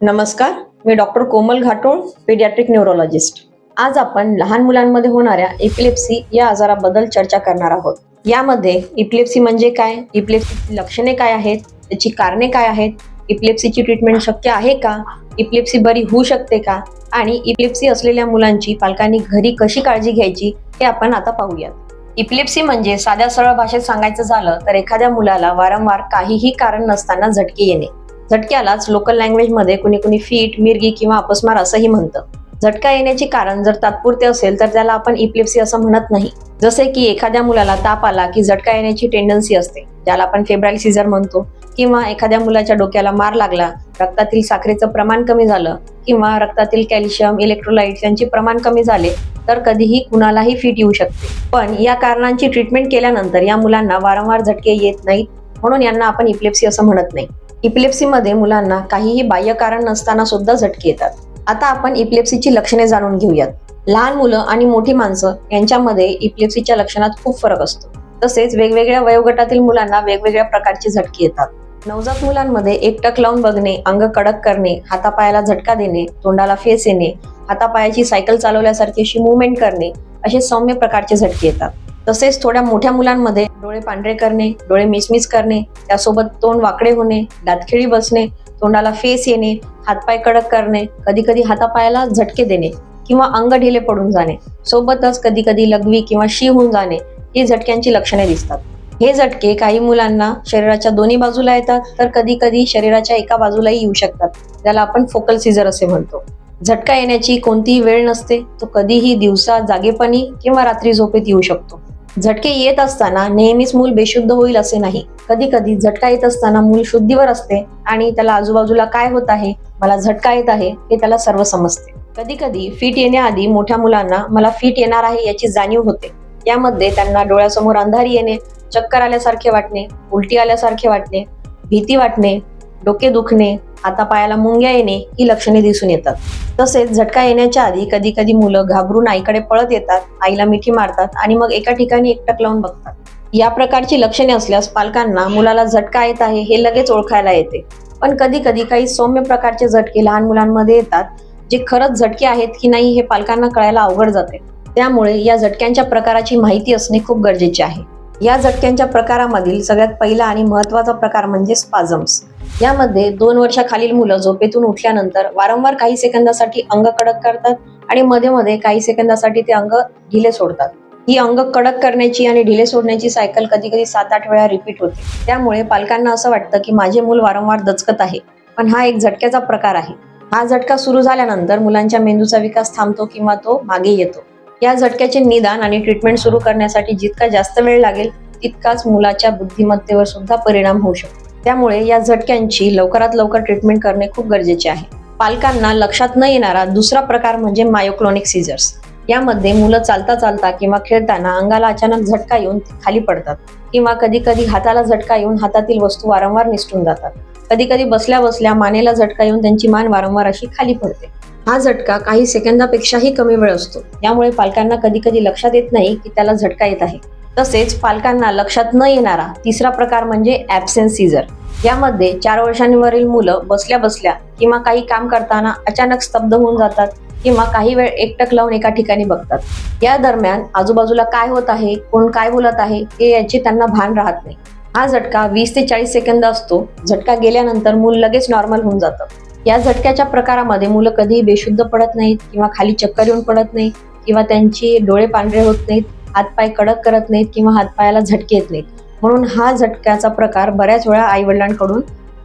नमस्कार, मी डॉक्टर कोमल Ghatol, paediatric neurologist. आज आपण लहान मुलांमध्ये होणाऱ्या इपिलेप्सी या आजाराबद्दल चर्चा करणार आहोत. यामध्ये इपिलेप्सी म्हणजे काय, इपिलेप्सीची लक्षणे काय आहेत, त्याची कारणे काय आहेत, इपिलेप्सीची ट्रीटमेंट शक्य आहे का, इपिलेप्सी बरी होऊ शकते का आणि इपिलेप्सी असलेल्या मुलांची पालकांनी घरी कशी काळजी घ्यायची हे आपण आता पाहूयात. इपिलेप्सी म्हणजे साध्या सरळ भाषेत सांगायचं झालं तर एखाद्या मुलाला वारंवार काहीही कारण नसताना झटके येणे. झटक्यालाच लोकल लँग्वेजमध्ये कुणी कुणी फीट, मिरगी किंवा अपस्मार असंही म्हणतं. झटका येण्याचे कारण जर तात्पुरते असेल तर त्याला आपण इपिलेप्सी असं म्हणत नाही. जसे की एखाद्या मुलाला ताप आला की झटका येण्याची टेंडन्सी असते, ज्याला आपण फेब्राईल सीझर म्हणतो, किंवा एखाद्या मुलाच्या डोक्याला मार लागला, रक्तातील साखरेचं प्रमाण कमी झालं किंवा रक्तातील कॅल्शियम, इलेक्ट्रोलाइट्स यांचे प्रमाण कमी झाले तर कधीही कुणालाही फीट येऊ शकते. पण या कारणांची ट्रीटमेंट केल्यानंतर या मुलांना वारंवार झटके येत नाहीत, म्हणून यांना आपण इपिलेप्सी असं म्हणत नाही. इपिलेप्सीमध्ये मुलांना काहीही बाह्य कारण नसताना सुद्धा झटके येतात. आता आपण इपिलेप्सीची लक्षणे जाणून घेऊयात. लहान मुलं आणि मोठी माणसं यांच्यामध्ये इपिलेप्सीच्या लक्षणात खूप फरक असतो. तसेच वेगवेगळ्या वयोगटातील मुलांना वेगवेगळ्या प्रकारचे झटके येतात. नवजात मुलांमध्ये एकटक लावून बघणे, अंग कडक करणे, हातापायाला झटका देणे, तोंडाला फेस येणे, हातापायाची सायकल चालवल्यासारखी अशी मुवमेंट करणे, असे सौम्य प्रकारचे झटके येतात. तसेच थोड्या मोठ्या मुलांमध्ये डोळे पांढरे करणे, डोळे मिचमिच करणे, त्यासोबत तोंड वाकडे होणे, दातखिळी बसणे, तोंडाला फेस येणे, हातपाय कडक करणे, कधी कधी हातापायाला झटके देणे किंवा अंग ढिले पडून जाणे, सोबतच कधी कधी लघवी किंवा शी होऊन जाणे ही झटक्यांची लक्षणे दिसतात. हे झटके काही मुलांना शरीराच्या दोन्ही बाजूला येतात तर कधी कधी शरीराच्या एका बाजूलाही येऊ शकतात, ज्याला आपण फोकल सीझर असे म्हणतो. झटका येण्याची कोणतीही वेळ नसते, तो कधीही दिवसा जागेपणी किंवा रात्री झोपेत येऊ शकतो. झटके येत असताना नेहमीच मूल बेशुद्ध होईल असे नाही. कधी कधी झटका येत असताना मूल शुद्धीवर असते आणि त्याला आजूबाजूला काय होत आहे, मला झटका येत आहे हे त्याला सर्व समजते. कधी कधी फीट येण्याआधी मोठ्या मुलांना मला फीट येणार आहे याची जाणीव होते. यामध्ये त्यांना डोळ्यासमोर अंधारी येणे, चक्कर आल्यासारखे वाटणे, उलटी आल्यासारखे वाटणे, भीती वाटणे, डोके दुखणे, हातापायाला मुंग्या येणे ही लक्षणे दिसून येतात. तसेच झटका येण्याच्या आधी कधी कधी मुलं घाबरून आईकडे पळत येतात, आईला मिठी मारतात आणि मग एका ठिकाणी एकटक लावून बघतात. या प्रकारची लक्षणे असल्यास पालकांना मुलाला झटका येत आहे हे लगेच ओळखायला येते. पण कधी कधी काही सौम्य प्रकारचे झटके लहान मुलांमध्ये येतात, जे खरंच झटके आहेत की नाही हे पालकांना कळायला अवघड जाते. त्यामुळे या झटक्यांच्या प्रकाराची माहिती असणे खूप गरजेचे आहे. या झटक्यांच्या प्रकारामधील सगळ्यात पहिला आणि महत्त्वाचा प्रकार म्हणजे स्पाझम्स. यामध्ये 2 वर्षाखालील मुलं झोपेतून उठल्यानंतर वारंवार काही सेकंदासाठी अंग कडक करतात आणि मध्ये मध्ये काही सेकंदासाठी ते अंग ढिले सोडतात. ही अंग कडक करण्याची आणि ढिले सोडण्याची सायकल कधी कधी 7-8 वेळा रिपीट होते. त्यामुळे पालकांना असं वाटतं की माझे मूल वारंवार दचकत आहे, पण हा एक झटक्याचा प्रकार आहे. हा झटका सुरू झाल्यानंतर मुलांच्या मेंदूचा विकास थांबतो किंवा तो मागे येतो. या झटक्याचे निदान आणि ट्रीटमेंट सुरू करण्यासाठी जितका जास्त वेळ लागेल तितकाच मुलाच्या बुद्धिमत्तेवर सुद्धा परिणाम होऊ शकतो. त्यामुळे या झटक्यांची लवकरात लवकर ट्रीटमेंट करणे खूप गरजेचे आहे. पालकांना लक्षात न येणारा दुसरा प्रकार म्हणजे मायोक्लोनिक सीझर्स. यामध्ये मुलं चालता चालता किंवा खेळताना अंगाला अचानक झटका येऊन खाली पडतात किंवा कधी कधी हाताला झटका येऊन हातातील वस्तू वारंवार निसटून जातात. कधी कधी बसल्या बसल्या मानेला झटका येऊन त्यांची मान वारंवार अशी खाली पडते. हा झटका काही सेकंदापेक्षाही कमी वेळ असतो. यामुळे पालकांना कधी कधी लक्षात येत नाही की त्याला झटका येत आहे. तसेच पालकांना लक्षात न येणारा तिसरा प्रकार म्हणजे ॲब्सेन्स सीझर. यामध्ये 4 वर्षांवरील मुलं बसल्या बसल्या किंवा काही काम करताना अचानक स्तब्ध होऊन जातात किंवा काही वेळ एकटक लावून एका ठिकाणी बघतात. या दरम्यान आजूबाजूला काय होत आहे, कोण काय बोलत आहे हे याचे त्यांना भान राहत नाही. हा झटका 20 ते 40 सेकंद असतो. झटका गेल्यानंतर मूल लगेच नॉर्मल होऊन जातं. या झटक्याच्या प्रकारामध्ये मुलं कधीही बेशुद्ध पडत नाहीत किंवा खाली चक्कर येऊन पडत नाहीत किंवा त्यांची डोळे पांढरे होत नाहीत, हातपाय कडक करत नाहीत किंवा हातपायाला झटके येत नाहीत. म्हणून हा झटक्याचा प्रकार बऱ्याच वेळा आई वडिलांकडून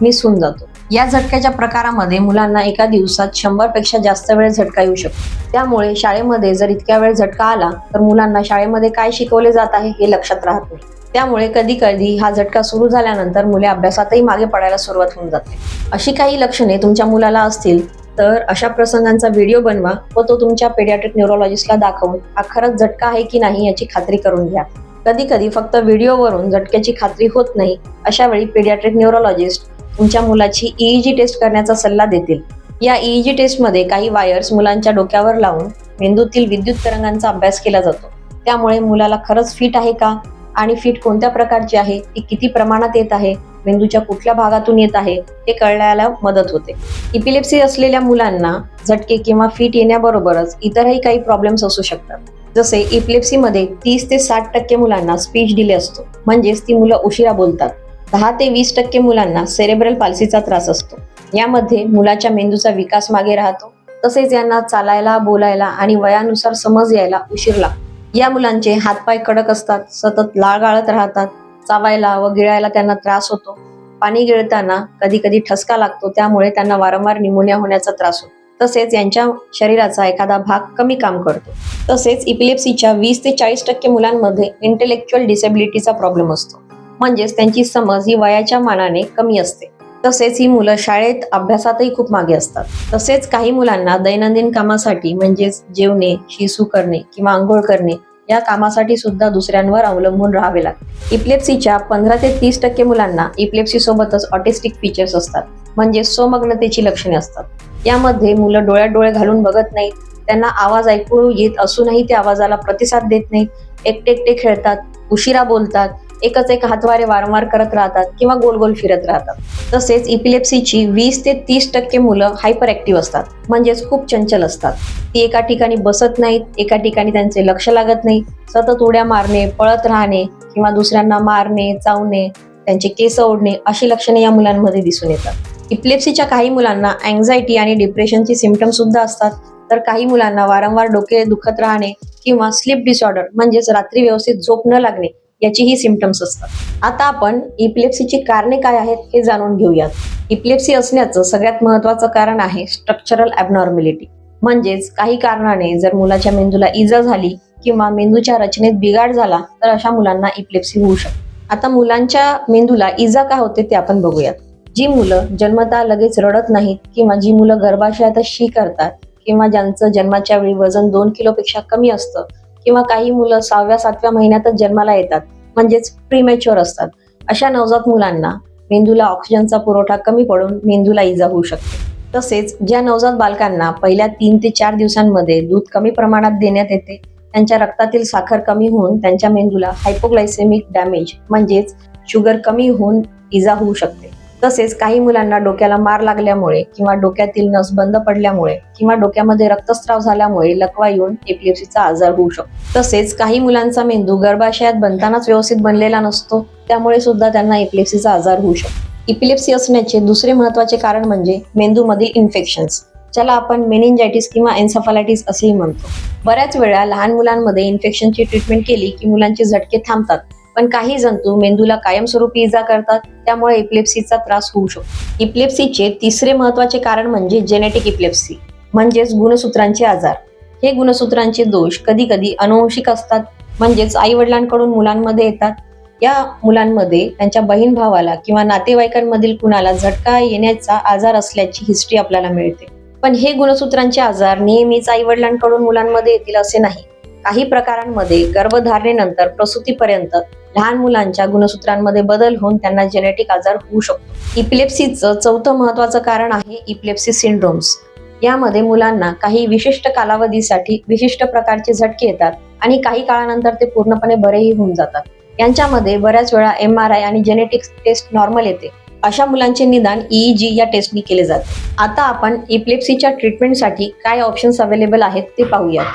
मिस होऊन जातो. या झटक्याच्या प्रकारामध्ये मुलांना एका दिवसात 100 पेक्षा जास्त वेळ झटका येऊ शकतो. त्यामुळे शाळेमध्ये जर इतक्या वेळ झटका आला तर मुलांना शाळेमध्ये काय शिकवले जात आहे हे लक्षात राहत नाही. त्यामुळे कधी कधी हा झटका सुरू झाल्यानंतर मुले अभ्यासातही मागे पडायला सुरुवात होऊन जाते. अशी काही लक्षणे तुमच्या मुलाला असतील तर अशा प्रसंगांचा व्हिडिओ बनवा व तो तुमच्या पेडियाट्रिक न्यूरोलॉजिस्टला दाखवून हा खरंच झटका आहे की नाही याची खात्री करून घ्या. कधी कधी फक्त व्हिडिओवरून झटक्याची खात्री होत नाही. अशा वेळी पेडियाट्रिक न्यूरोलॉजिस्ट तुमच्या मुलाची EEG टेस्ट करण्याचा सल्ला देतील. या EEG टेस्टमध्ये काही वायर्स मुलांच्या डोक्यावर लावून मेंदूतील विद्युत तरंगांचा अभ्यास केला जातो. त्यामुळे मुलाला खरंच फीट आहे का आणि फीट कोणत्या प्रकारची आहे, ती किती प्रमाणात येत आहे मेंदूच्या कुठल्या भागातून येत आहे हे कळण्याला मदत होते. इपिलेप्सी असलेल्या मुलांना झटके किंवा फिट येण्याबरोबरच इतरही काही प्रॉब्लेम्स असू शकतात. जसे इपिलेप्सीमध्ये 30 ते 60% मुलांना स्पीच डिले असतो, म्हणजेच ती मुलं उशिरा बोलतात. 10 ते 20% मुलांना सेरेब्रल पाल्सीचा त्रास असतो. यामध्ये मुलाच्या मेंदूचा विकास मागे राहतो, तसेच यांना चालायला, बोलायला आणि वयानुसार समज यायला उशीर लागतो. या मुलांचे हातपाय कडक असतात, सतत लाळ गाळत राहतात, चावायला व गिळायला त्यांना त्रास होतो. पाणी गिळताना कधी कधी ठसका लागतो, त्यामुळे त्यांना वारंवार निमोनिया होण्याचा त्रास होतो. तसेच यांच्या शरीराचा एखादा भाग कमी काम करतो. तसेच इपिलेप्सीच्या 20 ते 40% मुलांमध्ये इंटेलेक्च्युअल डिसेबिलिटीचा प्रॉब्लेम असतो, म्हणजेच त्यांची समज ही वयाच्या मानाने कमी असते. तसेच ही मुलं शाळेत अभ्यासातही खूप मागे असतात. तसेच काही मुलांना दैनंदिन कामासाठी म्हणजेच जेवणे, शिसू करणे किंवा आंघोळ करणे या कामासाठी सुद्धा दुसऱ्यांवर अवलंबून राहावे लागते. इपिलेप्सीच्या 15 ते 30% मुलांना इपिलेप्सी सोबतच ऑटिस्टिक फीचर्स असतात, म्हणजे स्वमग्नतेची लक्षणे असतात. यामध्ये मुलं डोळ्यात डोळे घालून बघत नाहीत, त्यांना आवाज ऐकू येत असूनही त्या आवाजाला प्रतिसाद देत नाहीत, एकटे एकटे खेळतात, उशिरा बोलतात, एकच एक हातवारे वारंवार करत राहतात किंवा गोल गोल फिरत राहतात. तसेच इपिलेप्सीची 20 ते 30% मुलं हायपर ऍक्टिव्ह असतात, म्हणजेच खूप चंचल असतात. ती एका ठिकाणी बसत नाहीत, एका ठिकाणी त्यांचे लक्ष लागत नाही, सतत उड्या मारणे, पळत राहणे किंवा दुसऱ्यांना मारणे, चावणे, त्यांचे केस ओढणे अशी लक्षणे या मुलांमध्ये दिसून येतात. इपिलेप्सीच्या काही मुलांना अँझायटी आणि डिप्रेशनची सिम्पटम्स सुद्धा असतात, तर काही मुलांना वारंवार डोके दुखत राहणे किंवा स्लीप डिसऑर्डर म्हणजेच रात्री व्यवस्थित झोप न लागणे याचीही सिम्पटम्स असतात. आता आपण इपिलेप्सीची कारणे काय आहेत हे जाणून घेऊयात. इपिलेप्सी असण्याचं सगळ्यात महत्त्वाचं कारण आहे स्ट्रक्चरल ॲबनॉर्मॅलिटी, म्हणजेच काही कारणाने जर मुलाच्या मेंदूला इजा झाली किंवा मेंदूच्या रचनेत बिघाड झाला तर अशा मुलांना इपिलेप्सी होऊ शकते. आता मुलांच्या मेंदूला इजा का होते ते आपण बघूयात. जी मुलं जन्मतः लगेच रडत नाहीत किंवा जी मुलं गर्भाशयातच शी करतात किंवा ज्यांचं जन्माच्या वेळी वजन 2 किलोपेक्षा कमी असतं किंवा काही मुलं 6व्या-7व्या महिन्यातच जन्माला येतात, म्हणजेच प्रीमॅच्युअर असतात, अशा नवजात मुलांना मेंदूला ऑक्सिजनचा पुरवठा कमी पडून मेंदूला इजा होऊ शकते. तसेच ज्या नवजात बालकांना पहिल्या 3 ते 4 दिवसांमध्ये दूध कमी प्रमाणात देण्यात येते, त्यांच्या रक्तातील साखर कमी होऊन त्यांच्या मेंदूला हायपोग्लायसेमिक डॅमेज म्हणजेच शुगर कमी होऊन इजा होऊ शकते. तसेच काही मुलांना डोक्याला मार लागल्यामुळे किंवा डोक्यातील नस बंद पडल्यामुळे किंवा डोक्यामध्ये रक्तस्राव झाल्यामुळे लकवा येऊन इपिलेप्सीचा आजार होऊ शकतो. तसेच काही मुलांचा मेंदू गर्भाशयात बनतानाच व्यवस्थित बनलेला नसतो, त्यामुळे सुद्धा त्यांना इपिलेप्सीचा आजार होऊ शकतो. इपिलेप्सी असण्याचे दुसरे महत्त्वाचे कारण म्हणजे मेंदूमधील इन्फेक्शन्स, ज्याला आपण मेनिंजायटिस किंवा एन्सेफलायटिस असेही म्हणतो. बऱ्याच वेळा लहान मुलांमध्ये इन्फेक्शनची ट्रीटमेंट केली की मुलांचे झटके थांबतात, पण काही जंतू मेंदूला कायमस्वरूपी इजा करतात, त्यामुळे इपिलेप्सीचा त्रास होऊ शकतो. इपिलेप्सीचे तिसरे महत्त्वाचे कारण म्हणजे जेनेटिक इपिलेप्सी, म्हणजेच गुणसूत्रांचे आजार. हे गुणसूत्रांचे दोष कधी कधी अनुवंशिक असतात, म्हणजेच आई वडिलांकडून मुलांमध्ये येतात. या मुलांमध्ये त्यांच्या बहीण भावाला किंवा नातेवाईकांमधील कुणाला झटका येण्याचा आजार असल्याची हिस्ट्री आपल्याला मिळते. पण हे गुणसूत्रांचे आजार नेहमीच आई वडिलांकडून मुलांमध्ये येतील असे नाही. काही प्रकारांमध्ये गर्भधारणेनंतर प्रसूतीपर्यंत लहान मुलांच्या गुणसूत्रांमध्ये बदल होऊन त्यांना जेनेटिक आजार होऊ शकतो. इपिलेप्सीचं चौथं महत्त्वाचं कारण आहे इपिलेप्सी सिंड्रोम्स. यामध्ये मुलांना काही विशिष्ट कालावधीसाठी विशिष्ट प्रकारचे झटके येतात आणि काही काळानंतर ते पूर्णपणे बरेही होऊन जातात. यांच्यामध्ये बऱ्याच वेळा MRI आणि जेनेटिक्स टेस्ट नॉर्मल येते. अशा मुलांचे निदान EEG या टेस्टनी केले जाते. आता आपण इपिलेप्सीच्या ट्रीटमेंटसाठी काय ऑप्शन्स अवेलेबल आहेत ते पाहूयात.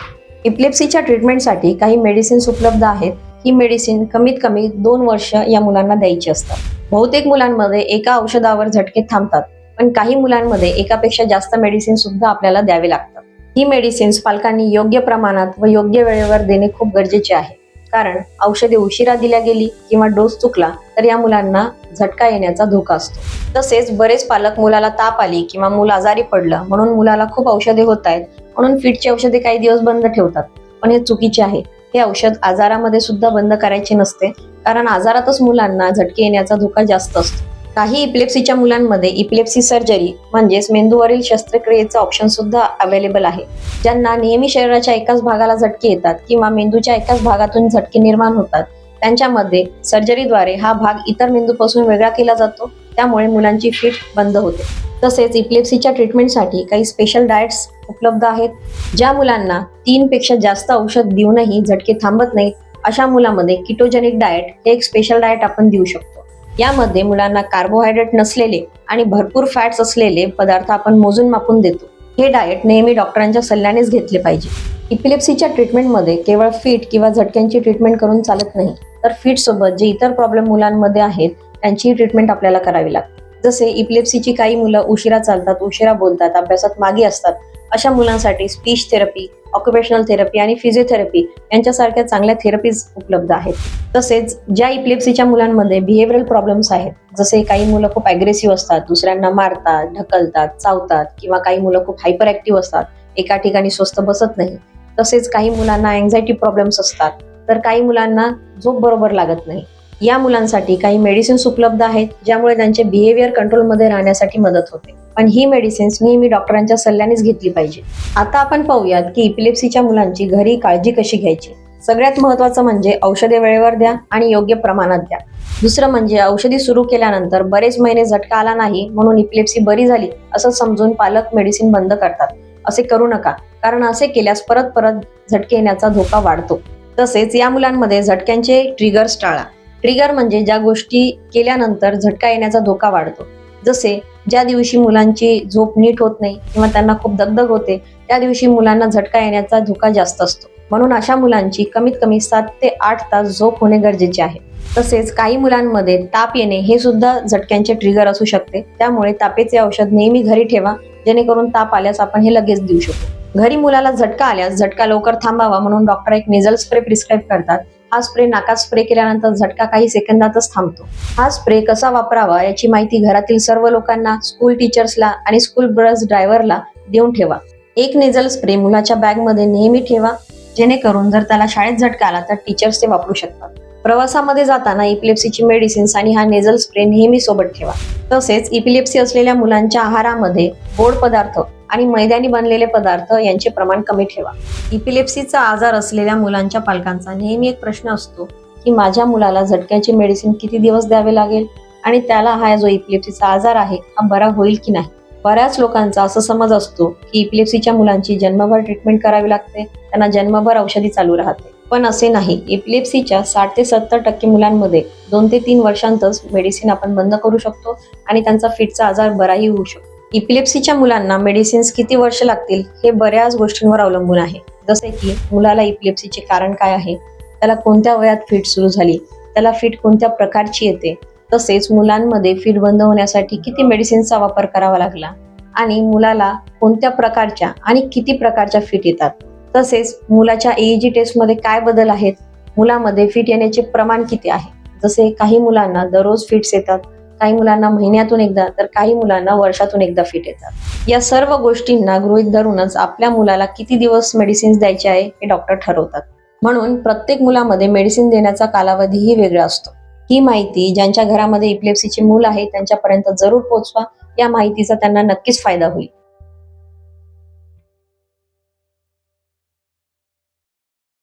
इपिलेप्सीच्या ट्रीटमेंटसाठी काही मेडिसिन्स उपलब्ध आहेत. ही मेडिसिन कमीत कमी 2 वर्ष या मुलांना द्यायची असतात. बहुतेक मुलांमध्ये एका औषधावर झटके थांबतात, पण काही मुलांमध्ये एकापेक्षा जास्त मेडिसिन सुद्धा आपल्याला द्यावे लागतात. ही मेडिसिन्स पालकांनी योग्य प्रमाणात व योग्य वेळेवर देणे खूप गरजेचे आहे, कारण औषधे उशिरा दिल्या गेली किंवा डोस चुकला तर या मुलांना झटका येण्याचा धोका असतो. तसेच बरेच पालक मुलाला ताप आली किंवा मूल आजारी पडलं म्हणून मुलाला खूप औषधे होत आहेत म्हणून फिटची औषधे काही दिवस बंद ठेवतात, पण हे चुकीचे आहे. हे औषध आजारामध्ये सुद्धा बंद करायचे नसते, कारण आजारातच मुलांना झटके येण्याचा धोका जास्त असतो. काही इपिलेप्सीच्या मुलांमध्ये इपिलेप्सी सर्जरी म्हणजेच मेंदूवरील शस्त्रक्रियेचा ऑप्शन सुद्धा अवेलेबल आहे. ज्यांना नेहमी शरीराच्या एकाच भागाला झटके येतात किंवा मेंदूच्या एकाच भागातून झटके निर्माण होतात, त्यांच्यामध्ये सर्जरीद्वारे हा भाग इतर मेंदूपासून वेगळा केला जातो, त्यामुळे मुलांची फिट बंद होते. तसेच इपिलेप्सीच्या ट्रीटमेंटसाठी काही स्पेशल डाएट्स उपलब्ध आहेत. ज्या मुलांना 3 पेक्षा जास्त औषध देऊनही झटके थांबत नाहीत, अशा मुलांमध्ये किटोजेनिक डाएट हे एक स्पेशल डाएट आपण देऊ शकतो. यामध्ये मुलांना कार्बोहायड्रेट नसलेले आणि भरपूर फॅट्स असलेले पदार्थ आपण मोजून मापून देतो. हे डाएट नेहमी डॉक्टरांच्या सल्ल्यानेच घेतले पाहिजे. इपिलेप्सीच्या ट्रीटमेंटमध्ये केवळ फिट किंवा झटक्यांची ट्रीटमेंट करून चालत नाही, तर फिट सोबत जे इतर प्रॉब्लेम मुलांमध्ये आहेत त्यांची ट्रीटमेंट आपल्याला करावी लागते. जसे इपिलेप्सीची काही मुलं उशिरा चालतात, उशिरा बोलतात, अभ्यासात मागे असतात, अशा मुलांसाठी स्पीच थेरपी, ऑक्युपेशनल थेरपी आणि फिजिओथेरपी यांच्यासारख्या चांगल्या थेरपीज उपलब्ध आहेत. तसेच ज्या इपिलेप्सीच्या मुलांमध्ये बिहेवियरल प्रॉब्लेम्स आहेत, जसे काही मुलं खूप ॲग्रेसिव्ह असतात, दुसऱ्यांना मारतात, ढकलतात, चावतात, किंवा काही मुलं खूप हायपर ॲक्टिव्ह असतात, एका ठिकाणी स्वस्थ बसत नाही. तसेच काही मुलांना अँझायटी प्रॉब्लेम्स असतात, तर काही मुलांना झोप बरोबर लागत नाही. या मुलांसाठी काही मेडिसिन्स उपलब्ध आहेत, ज्यामुळे त्यांचे बिहेवियर कंट्रोलमध्ये राहण्यासाठी मदत होते. पण ही मेडिसिन्स नेहमी डॉक्टरांच्या सल्ल्यानेच घेतली पाहिजे. आता आपण पाहूयात की इपिलेप्सीच्या मुलांची घरी काळजी कशी घ्यायची. सगळ्यात महत्त्वाचं म्हणजे औषधे वेळेवर द्या आणि योग्य प्रमाणात द्या. दुसरं म्हणजे औषधी सुरू केल्यानंतर बरेच महिने झटका आला नाही म्हणून इपिलेप्सी बरी झाली असं समजून पालक मेडिसिन बंद करतात. असे करू नका, कारण असे केल्यास परत परत झटके येण्याचा धोका वाढतो. तसेच या मुलांमध्ये झटक्यांचे ट्रिगर्स टाळा. ट्रिगर म्हणजे ज्या गोष्टी केल्यानंतर झटका येण्याचा धोका वाढतो. जसे ज्या दिवशी मुलांची झोप नीट होत नाही किंवा त्यांना खूप दगदग होते, त्या दिवशी मुलांना झटका येण्याचा धोका जास्त असतो. म्हणून अशा मुलांची कमीत कमी 7 ते 8 तास झोप होणे गरजेचे आहे. तसेच काही मुलांमध्ये ताप येणे हे सुद्धा झटक्यांचे ट्रिगर असू शकते. त्यामुळे तापेचे औषध नेहमी घरी ठेवा, जेणेकरून ताप आल्यास आपण हे लगेच देऊ शकतो. घरी मुलाला झटका आल्यास झटका लवकर थांबावा म्हणून डॉक्टर एक नेझल स्प्रे प्रिस्क्राईब करतात. हा स्प्रे नाकात स्प्रे केल्यानंतर झटका काही सेकंदातच थांबतो. हा स्प्रे कसा वापरावा याची माहिती घरातील सर्व लोकांना, स्कूल टीचर्सला आणि स्कूल बस ड्रायव्हरला देऊन ठेवा. एक नेझल स्प्रे मुलाच्या बॅगमध्ये नेहमी ठेवा, जेणेकरून जर त्याला शाळेत झटका आला तर टीचर्स ते वापरू शकतात. प्रवासामध्ये जाताना इपिलेप्सीची मेडिसिन्स आणि हा नेझल स्प्रे नेहमी सोबत ठेवा. तसेच इपिलेप्सी असलेल्या मुलांच्या आहारामध्ये गोड पदार्थ आणि मैद्याने बनलेले पदार्थ यांचे प्रमाण कमी ठेवा. इपिलेप्सीचा आजार असलेल्या मुलांच्या पालकांचा नेहमी एक प्रश्न असतो की माझ्या मुलाला झटक्याची मेडिसिन किती दिवस द्यावे लागेल आणि त्याला हा जो इपिलेप्सीचा आजार आहे हा बरा होईल की नाही. बऱ्याच लोकांचा असा समज असतो की इपिलेप्सीच्या मुलांची जन्मभर ट्रीटमेंट करावी लागते, त्यांना जन्मभर औषधी चालू राहते. पण असे नाही. इपिलेप्सीच्या 60 ते 70% मुलांमध्ये 2 ते 3 वर्षांतच मेडिसिन आपण बंद करू शकतो आणि त्यांचा फिटचा आजार बराही होऊ शकतो. इपिलेप्सीच्या मुलांना मेडिसिन्स किती वर्ष लागतील हे बऱ्याच गोष्टींवर अवलंबून आहे. जसे की मुलाला इपिलेप्सीचे कारण काय आहे, त्याला कोणत्या वयात फिट सुरू झाली, त्याला फिट कोणत्या प्रकारची येते, तसेच मुलांमध्ये फिट बंद होण्यासाठी किती मेडिसिन्सचा वापर करावा लागला आणि मुलाला कोणत्या प्रकारच्या आणि किती प्रकारच्या फिट येतात. तसेच मुलाच्या EEG टेस्टमध्ये काय बदल आहेत, मुलामध्ये फिट येण्याचे प्रमाण किती आहे. जसे काही मुलांना दररोज फिट्स येतात, काही मुलांना महिन्यातून एकदा, तर काही मुलांना वर्षातून एकदा फिट येतात. या सर्व गोष्टींना गृहीत धरूनच आपल्या मुलाला किती दिवस मेडिसिन्स द्यायचे आहे हे डॉक्टर ठरवतात. म्हणून प्रत्येक मुलामध्ये मेडिसिन देण्याचा कालावधीही वेगळा असतो. ही माहिती ज्यांच्या घरामध्ये इपिलेप्सीचे मूल आहे त्यांच्यापर्यंत जरूर पोहोचवा. या माहितीचा त्यांना नक्कीच फायदा होईल.